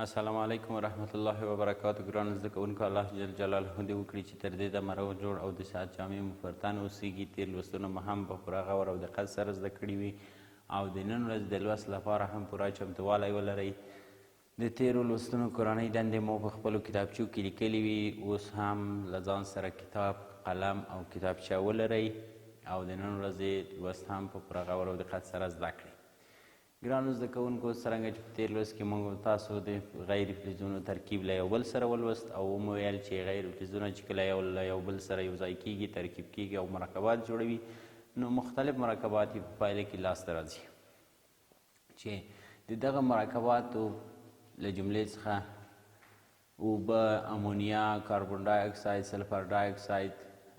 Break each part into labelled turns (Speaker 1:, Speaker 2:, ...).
Speaker 1: السلام علیکم ورحمت الله وبرکاتو. ګرانو زده کوونکو، الله جل جلاله دې وکړي چې تر دې دمه روغ جوړ او د صحت جامې مو پر تن اوسېږي. تېر لوستونه مو هم په پوره غور او دقت سره زده کړي وي او د نن ورځ د لوست لپاره هم پوره چمتووالی ولرئ. د تېرو لوستونو کورنۍ دندې مو په خپلو کتابچو کې لیکلي وي. اوس هم له ځان سره کتاب، قلم او کتابچه ولرئ او د نن ورځې لوست هم په پوره غور او دقت سره زده کړئ. ګرانو زده کوونکو، څرنګه چې په تېر لوست کې موږ تاسو د غیر فلزونو ترکیب له یو بل سره ولوست او ومو ویل چې غیر فلزونه چې کله یو له یو بل سره یو ځای کېږي، ترکیب کېږي او مرکبات جوړوي، نو مختلف مرکبات یې په پایله کې لاسته راځي چې د دغه مرکباتو له جملې څخه اوبه، امونیا، کاربن ډای اکساید، سلفر ډای اکساید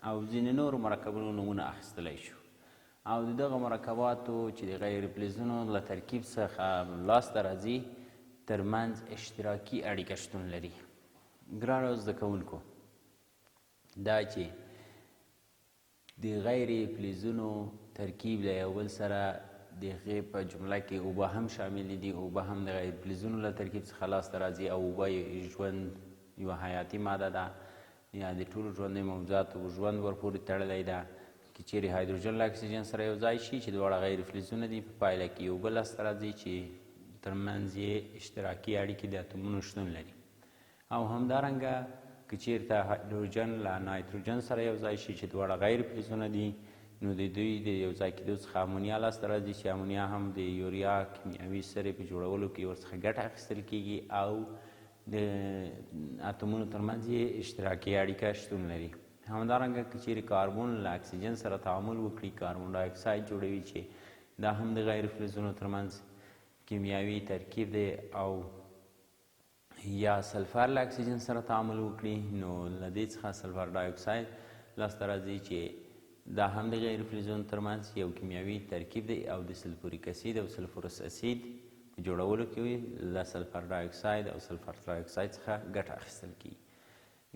Speaker 1: او ځینې نورو مرکبونو نومونه اخیستلی شو. او د دغه مرکباتو چې د غیر فلزونو له ترکیب څخه لاسته راځي ترمنځ اشتراکي اړیکه شتون لري. ګرانو زده کوونکو، دا چې د غیر فلزونو ترکیب له یو بل سره د هغې په جمله کې اوبه هم شاملې دي. اوبه هم د غیر فلزونو له ترکیب څخه لاسته راځي او اوبه ژوند یوه حیاتي ماده ده، یا د ټولو ژوندیو موجوداتو ژوند ورپورې تړلی ده. که چیرې هایدروجن له اکسیجن سره یو ځای شي چې دواړه غیر فلزونه دي، په پایله کې اوبه لاسته راځي چې ترمنځ یې اشتراکي اړیکې د اتومونو شتون لري. او همدارنګه که چیرته هایدروجن له نایتروجن سره یو ځای شي چې دواړه غیر فلزونه دي، نو د دوی د یو ځای کېدو څخه امونیا لاسته راځي چې امونیا هم د یوریا کیمیاوي سرې په جوړولو کې ورڅخه ګټه اخیستل کېږي او د اتومونو ترمنځ یې اشتراکي اړیکه شتون لري. همدارنګه که چیرې کاربن له اکسیجن سره تعامل وکړي، کاربن ډای اکساید جوړوي چې دا هم د غیر فلزونو ترمنځ کیمیاوي ترکیب دی، او یا سلفر له اکسیجن سره تعامل وکړي، نو له دې څخه سلفر ډای اکساید لاسته راځي چې دا هم د غیر فلزونو ترمنځ یو کیمیاوي ترکیب دی او د سلفوریک اسید او سلفورس اسید په جوړولو کې له سلفر ډای اکساید او سلفر ډای اکساید څخه ګټه اخیستل کېږي.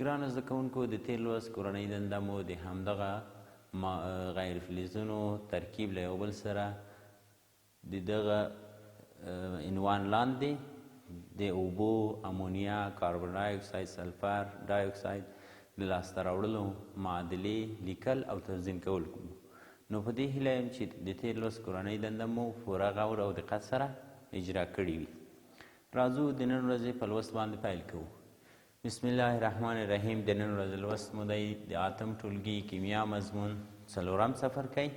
Speaker 1: ګرانو زده کوونکو، د تېر لوست کورنۍ دنده مو د همدغه غیر فلزونو ترکیب له یو بل سره د دغه عنوان لاندې د اوبو، امونیا، کاربن ډای اکساید، سلفر ډای اکساید د لاسته راوړلو معادلې لیکل او تنظیم کول کوو. نو په دې هیله یم چې د تېر لوست کورنۍ دنده مو پوره غور او دقت سره اجرا کړې وي. راځو د نن ورځې په لوست باندې پیل کوو. بسم الله الرحمن الرحیم. د نن ورځې لوست مو دی د اتم ټولګي کیمیا مضمون څلورم څپرکی.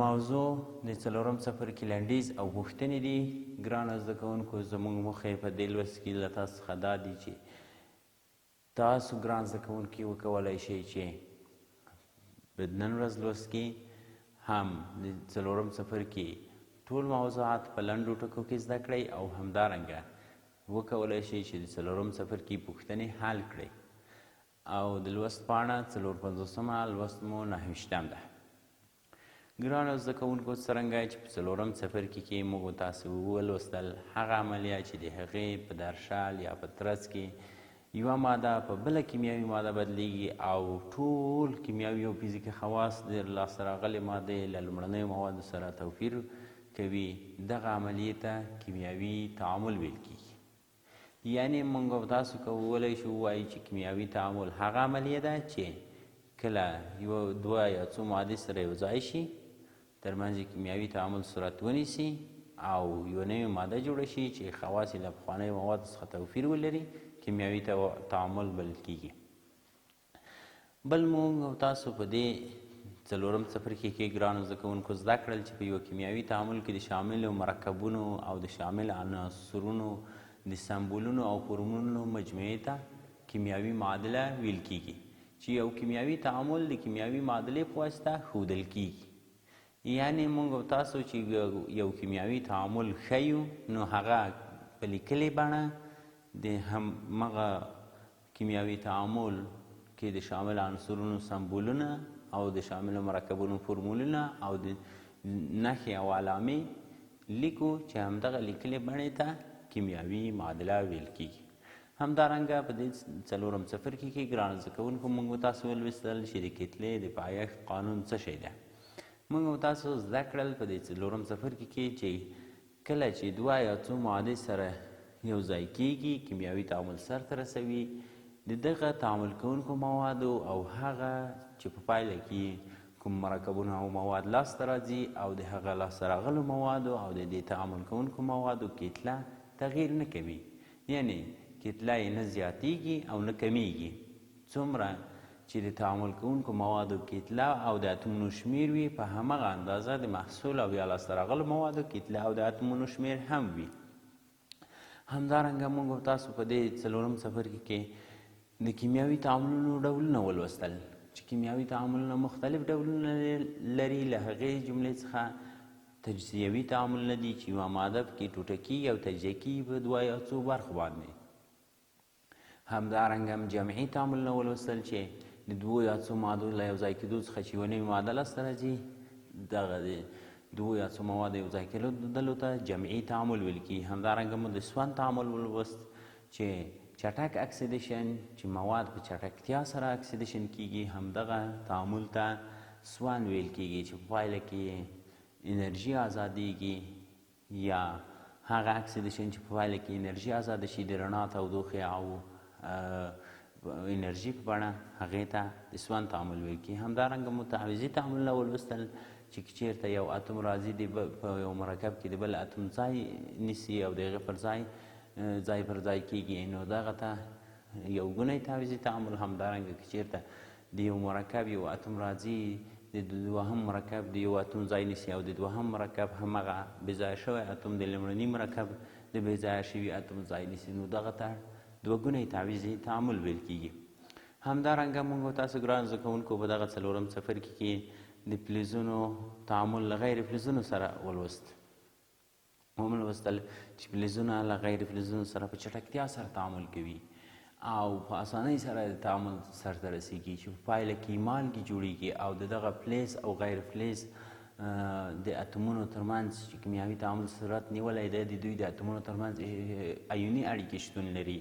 Speaker 1: موضوع د څلورم څپرکي لنډیز او پوښتنې دي. ګرانو زده کوونکو، زموږ موخې په دې لوست کې له تاسو څخه دا دي چې تاسو ګران زده کوونکي وکولی شئ چې په نن ورځ لوست کې هم د څلورم څپرکي ټول موضوعات په لنډو ټکو کې زده کړئ او همدارنګه وکولی شئ چې د څلورم څپرکي پوښتنې حل کړئ. او د لوست پاڼه 450 لوست مو 9 ده. ګرانو زده کوونکو، څرنګه چې په څلورم څپرکي کې موږ تاسو ولوستل هغه عملیه چې د هغې په درشل یا په ترڅ کې یوه ماده په بله کیمیاوي ماده بدلیږي او ټول کیمیاوي او فزیکي خواص د لاسته راغلې مادې له لومړنیو موادو سره توپیر کوي، دغه عملیې ته کیمیاوي تعامل ویل کېږي. یعنې موږ او تاسو کولی شو ووایو چې کیمیاوي تعامل هغه عملیه ده چې کله یو دوه یا څو مادې سره یو ځای شي، ترمنځ یې کیمیاوي تعامل صورت ونیسي او یوه نوې ماده جوړه شي چې خواص یې له پخوانیو موادو څخه توپیر ولري، کیمیاوي تعامل بلل کېږي. بل موږ او تاسو په دې څلورم څپرکي کې ګرانو زده کوونکو زده کړل چې په یوه کیمیاوي تعامل کې د شاملو مرکبونو او د شامل عناصرونو د سمبولونو او فورمولونو مجموعې ته کیمیاوي معادله ویل کېږي، چې یو کیمیاوي تعامل د کیمیاوي معادلې په واسطه ښودل کېږي. یعنې موږ او تاسو چې یو کیمیاوي تعامل ښیو، نو هغه په لیکلې بڼه د همغه کیمیاوي تعامل کې د شامل عنصرونو سمبولونه او د شاملو مرکبونو فورمولونه او د نښې او علامې لیکو چې همدغه لیکلې بڼې ته کیمیاوي معادله ویل کېږي. همدارنګه په دې څلورم څپرکي کې ګرانو زده کوونکو موږ تاسو ولوستل چې د کتلې د پایښت قانون څه شی ده. موږ تاسو زده کړل په دې څلورم څپرکي کې چې کله چې دوه یا څو مادې سره یو ځای کیږي، کیمیاوي تعامل سرته رسوي د دغه تعامل کوونکو موادو او هغه چې په پایله کې کوم مرکبونه او مواد لاسته راځي او د هغه لاسته راغلو موادو او د دې تعامل کوونکو موادو کتله تغییر نه کوي، یعنی کتله یې نه زیاتیږي او نه کمیږي. څومره چې د تعامل کوونکو موادو کتله او د اتمونو شمیر وي، په همغه اندازه د محصول او یا لاسته راغلو موادو کتله او د اتمونو شمیر هم وي. همدارنګه موږ تاسو په دې څلورم څپرکي کې د کیمیاوي تعاملونو ډولونه ولوستل چې کیمیاوي تعاملونه مختلف ډولونه لري. له هغې جملې څخه تجزیوي تعاملونه دي چې یوه ماده پکې ټوټه کیږي او تجزیه کیږي په دوه یا څو برخو باندې. همدارنګه جمعي تعاملونه ولوستل چې د دوو یا څو مادو له یو ځای کېدو څخه چې یوه نوې ماده لاسته راځي، دغه د دوو یا څو موادو یو ځای کېدلو ته جمعي تعامل ویل کېږي. همدارنګه مو د سون تعامل ولوست چې چټک اکسیدیشن چې مواد په چټکتیا سره اکسیدیشن کیږي، همدغه تعامل ته سون ویل کیږي چې په پایله کې انرژي ازادیږي، یا هغه اکسیدیشن چې په پایله کې انرژي ازاده شي د رڼا، تودوخې او انرژي په بڼه، هغې ته د سون تعامل ویل کیږي. همدارنګه متعوضي تعاملونه ولوستل چې چېرته یو اتم راځي په یو مرکب کې د بل اتم ځای نیسي او د هغې پر ځای پر ځای کیږي، نو دغه ته یو ګونی تعویضي تعامل. همدارنګه که چېرته د یو مرکب یو اتم راځي د دوهم مرکب د یو اتم ځای نیسي او د دوهم مرکب همغه بېځایه شوی اتم د لومړني مرکب د بېځایه شوي اتم ځای نیسي، نو دغه ته دوه ګونی تعویضي تعامل ویل کیږي. همدارنګه موږ تاسو ګران زده کوونکو په دغه څلورم څپرکي کې د فلزونو تعامل له غیر فلزونو سره ولوست. ولوستل چې فلزونه له غیر فلزونو سره په چټکتیا سره تعامل کوي او په اسانۍ سره د تعامل سرته رسیږي چې په پایله کې مالګې جوړیږي او د دغه فلز او غیر فلز د اتمونو ترمنځ چې کیمیاوي تعامل صورت نیولی دی، د دوی د اتمونو ترمنځ ایوني اړیکې شتون لري.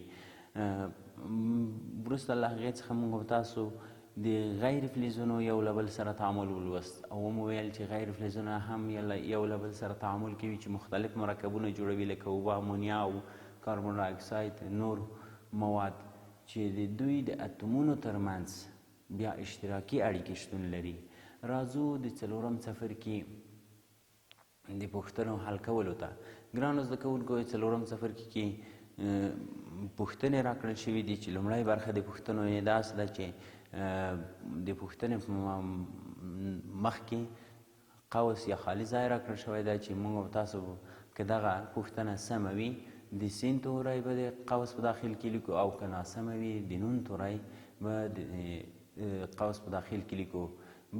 Speaker 1: وروسته له هغې څخه موږ تاسو د غیر فلزونو یو له بل سره تعامل ولوست او ومو ویل چې غیر فلزونه هم یو له بل سره تعامل کوي چې مختلف مرکبونه جوړوي، لکه اوبه، امونیا او کاربن ډای اکساید، نور مواد چې د دوی د اتمونو ترمنځ بیا اشتراکي اړیکې شتون لري. راځو د څلورم څپرکي د پوښتنو حل کولو ته. ګرانو زده کوونکو، څلورم څپرکي کې پوښتنې راکړل شوي دي چې لومړی برخه د پوښتنو یې داسې ده چې د پوښتنې مخکې قوس یا خالي ځای راکړل شوی دی چې موږ تاسو که دغه پوښتنه سمه وي د سین توری به د قوس په داخل کې لیکو او که ناسمه وي د نون توری به د قوس په داخل کې لیکو.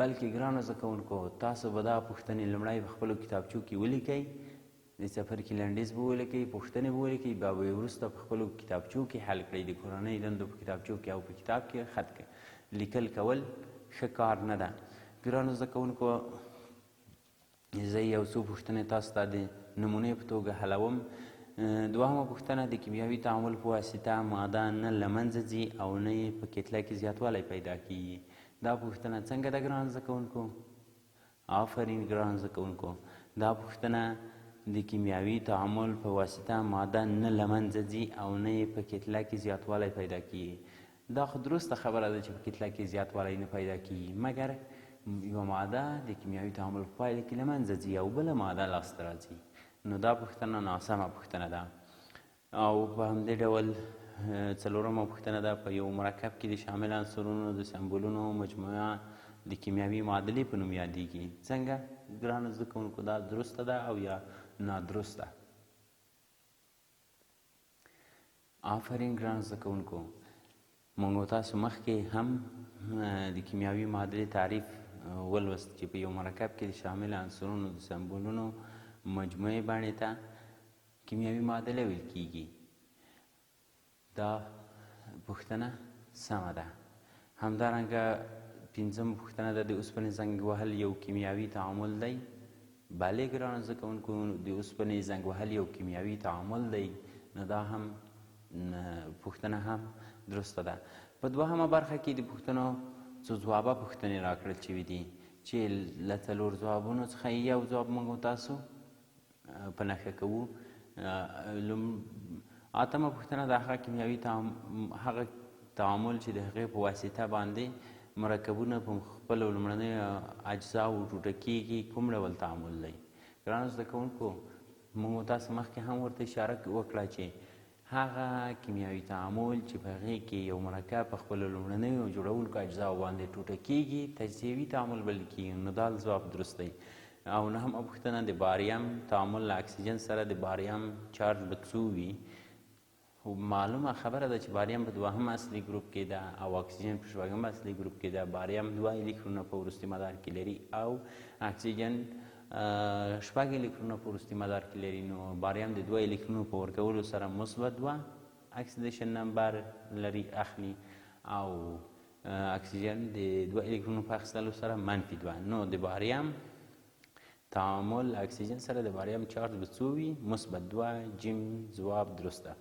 Speaker 1: بلکې ګرانو زده کوونکو، تاسو به دا پوښتنې لومړی په خپلو کتابچو کې ولیکئ، د څپرکي لنډیز به ولیکئ، پوښتنې به ولیکئ، بیا به یې وروسته په خپلو کتابچو کې حل کړئ. د کورنۍ دندو په کتابچو کې او په کتاب کې خط لیکل کول ښه کار نه ده. ګرانو زده کوونکو، زه یو څو پوښتنې تاسو ته د نمونې په توګه حلوم. دوهمه پوښتنه: د کیمیاوي تعامل په واسطه ماده نه له منځه ځي او نه یې په کتله کې زیاتوالی پیدا کیږي. دا پوښتنه څنګه ده ګران زده کوونکو؟ آفرین ګران زده کوونکو، دا پوښتنه د کیمیاوي تعامل په واسطه ماده نه له منځه ځي او نه یې په کتله کې زیاتوالی پیدا کیږي. دا خو درسته خبره ده چې په کتله کې زیاتوالی نه پیدا کیږي، مګر یوه ماده د کیمیاوي تعامل په پایله کې له منځه ځي او بله ماده لاسته راځي، نو دا پوښتنه ناسمه پوښتنه ده. او په همدې ډول څلورمه پوښتنه ده: په یو مرکب کې د شامل عنصرونو د سمبولونو مجموعه د کیمیاوي معادلې په نوم یادیږي. څنګه ګرانو زده کوونکو، دا درسته ده او یا نادرسته؟ آفرین ګرانو زده کوونکو، موږ تاسو مخکې هم د کیمیاوي معادلې تعریف ولوست چې په یو مرکب کې د شامل عنصرونو د سمبولونو مجموعې بڼې ته کیمیاوي معادله ویل کیږي. دا پوښتنه سمه ده. همدارنګه پنځمه پوښتنه ده: د اوسپنې زنګ وهل یو کیمیاوي تعامل دی؟ بلې ګرانو زده کوونکو، د اوسپنې زنګ وهل یو کیمیاوي تعامل دی، نو دا هم پوښتنه هم درسته ده. په دوهمه برخه کې د پوښتنو څو ځوابه پوښتنې راکړل شوي دي چې له څلور ځوابونو څخه یو ځواب موږ تاسو په نښه کوو. اتمه پوښتنه د هغه کیمیاوي هغه تعامل چې د هغې په واسطه باندې مرکبونه په خپلو لومړنیو اجزاو ټوټه کیږي کوم ډول تعامل دی. ګرانو زده کوونکو موږ تاسو مخکې هم ورته اشاره وکړه چې هغه کیمیاوي تعامل چې په هغې کې یو مرکب په خپلو لومړنیو جوړونکو اجزاو باندې ټوټه کیږي تجزیوي تعامل بلل کیږي. نو دا ځواب درست دی. او نهمه پوښتنه د باریم تعامل له اکسیجن سره د باریم چارج به څو وي؟ معلومه خبره ده چې باریم په دوهم اصلي ګروپ کې ده او اکسیجن په شپږم اصلي ګروپ کې ده. باریم 2 الکترونه په وروستي مدار کې لري او اکسیجن 6 الکترونه په وروستي مدار کې لري. نو باریم د 2 الکترونو په ورکولو سره مثبت 2 اکسیدیشن نمبر اخلي او اکسیجن د 2 الکترونو په اخیستلو سره منفي 2. نو د باریم تعامل اکسیجن سره د باریم چارج به څو وي؟ مثبت 2. جیم ځواب درسته.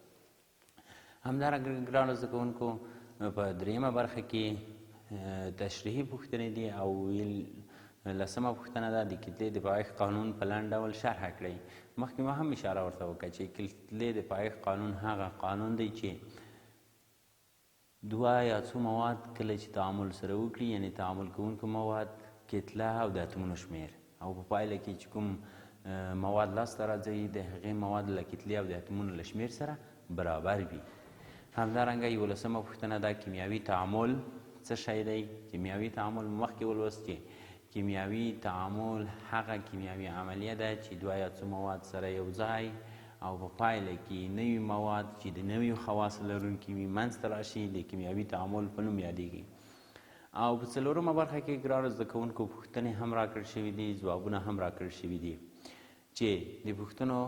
Speaker 1: همدارنګه ګرانو زده کوونکو په دریمه برخه کې تشریحي پوښتنې دي او لسمه پوښتنه ده د کتلې د پایښت قانون په لنډ ډول شرحه کړئ. مخکې ما هم اشاره ورته وکړه چې کتلې د پایښت قانون هغه قانون دی چې 2 یا څو مواد کله چې تعامل سره وکړي یعنې تعامل کوونکو مواد کتله او د اتمونو شمیر او په پایله کې چې کوم مواد لاسته راځي د هغې مواد له کتلې او د اتمونو له شمیر سره برابر وي. همدارنګه 11مه پوښتنه ده کیمیاوي تعامل څه شی دی؟ کیمیاوي تعامل مخکې ولوست چې کیمیاوي تعامل هغه کیمیاوي عملیه ده چې 2 یا څو مواد سره یو ځای او په پایله کې نوي مواد چې د نویو خواصو لرونکي وي منځته راشي د کیمیاوي تعامل په نوم یادیږي. او په څلورمه برخه کې ګرانو زده کوونکو پوښتنې هم راکړل شوي دي ځوابونه هم راکړل شوي دي چې د پوښتنو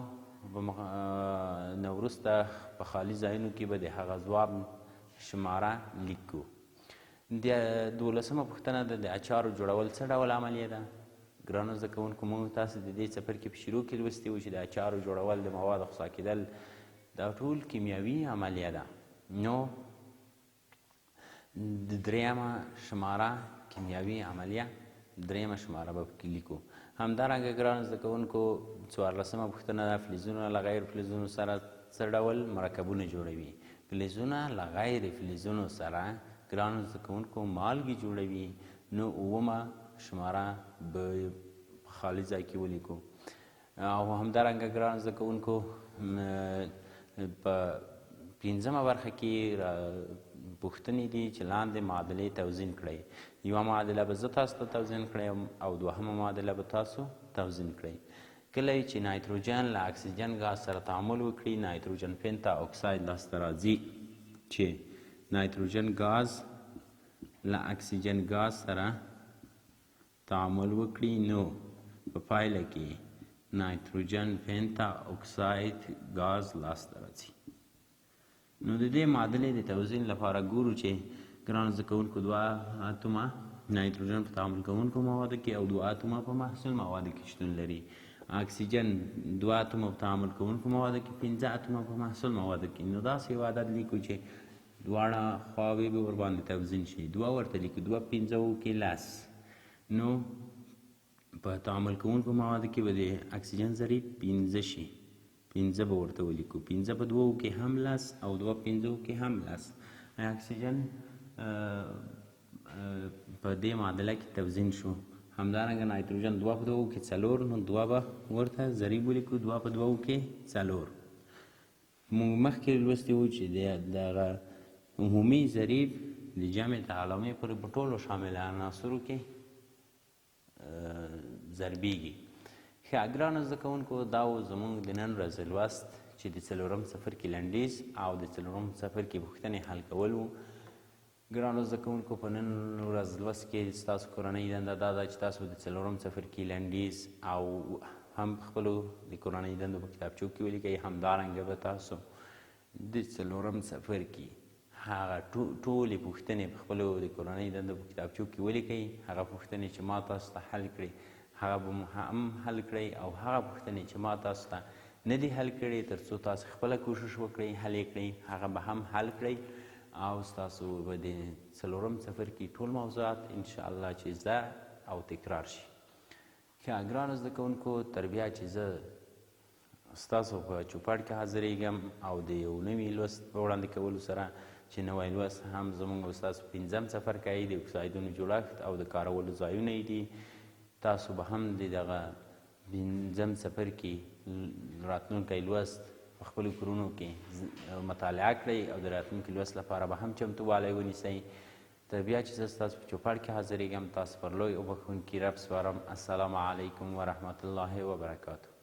Speaker 1: نه وروسته په خالي ځایونو کې به د هغه ځواب شماره لیکو. د 12مه پوښتنه ده د اچارو جوړول څه ډول عملیه ده؟ ګرانو زده کوونکو موږ تاسو د دې څپرکي په شروع کې لوستي وو چې د اچارو جوړول د موادو خسا کېدل دا ټول کیمیاوي عملیه ده. نو د دریمه شماره کیمیاوي عملیه دریمه شماره به پکې لیکو. همدارنګه ګرانو زده کوونکو 14مه پوښتنه ده فلزونه له غیر فلزونو سره څه ډول مرکبونه جوړوي؟ فلزونه له غیر فلزونو سره ګرانو زده کوونکو مالګې جوړوي. نو 9مه شماره به خالي ځای کې ولیکو. او همدارنګه ګرانو زده کوونکو په 5مه برخه کې پوښتنې دي چې لاندې معادلې توزین کړئ. یوه معادله به زه تاسو ته توزین کړئ او دوهمه معادله به تاسو توزین کړئ. کله چې نایتروجن له اکسیجن ګاز سره تعامل وکړي نایتروجن پنتا اکساید لاسته راځي. چې نایتروجن ګاز له اکسیجن ګاز سره تعامل وکړي نو په پایله کې نایتروجن پنتا اکساید ګاز لاسته راځي. نو د دې معادلې د توزین لپاره ګورو چې ګرانو زده کوونکو 2 اتومه نایتروجن په تعامل کوونکو موادو کې او 2 اتومه په محصول موادو کې شتون لري. اکسیجن 2 اتومه په تعامل کوونکو موادو کې 15 اتومه په محصول موادو کې. نو داسې یو عدد لیکو چې دواړه خواوې به ورباندې توزین شي. 2 ورته لیکو 2 15 کې 10. نو په تعامل کوونکو موادو کې به د اکسیجن ضریب 15 شي. 15 به ورته ولیکو. 15 په 2 کې هم 10 او 2 15 کې هم 10. اکسیجن په دې معادله کې توزین شو. همدارنګه نایتروجن 2 په 2 کې 4 نو 2 به ورته ضریب ولیکو. 2 په 2 کې 4. موږ مخکې لوستي وو چې دغه عمومي ضریب د جمع تعلمې پورې په ټولو شامل عناصرو کې ضربیږي. ښه ګرانو زده کوونکو دا و زموږ د نن ورځې لوست چې د څلورم څپرکي لنډیز او د څلورم څپرکي پوښتنې حل کول وو. ګرانو زده کوونکو په نن ورځ لوست کې ستاسو کورنۍ دنده دا ده چې تاسو د څلورم څپرکي لنډیز او هم خپلو د کورنۍ دندو په کتابچو کې ولیکئ. همدارنګه به تاسو د څلورم څپرکي هغه ټولې پوښتنې په خپلو د کورنۍ دندو په کتابچو کې ولیکئ. هغه پوښتنې چې ما تاسو ته حل کړئ هغه به مو هم حل کړئ او هغه پوښتنې چې ما تاسو ته نه دي حل کړي تر څو تاسو خپله کوشش وکړئ حل یې کړئ هغه به هم حل کړئ او ستاسو به د څلورم څپرکي ټول موضوعات انشاءالله چې زده او تکرار شي. ښه ګرانو زده کوونکو تر بیا چې زه ستاسو په چوپړ کې حاضرېږم او د یو نوي لوست په وړاندې کولو سره چې نوی لوست هم زموږ او ستاسو 5م څپرکی د اکسایدونو جوړښت او د کارولو ځایونه یې دي. تاسو به هم د دغه 5م څپرکي راتلونکی لوست په خپلو کورونو کې مطالعه کړئ او د راتلونکي لوست لپاره به هم چمتووالی ونیسئ. تر بیا چې زه ستاسو په چوپړ کې حاضرېږم، تاسو پر لوی او بښونکي رب سپارم. السلام علیکم ورحمة الله وبرکاته.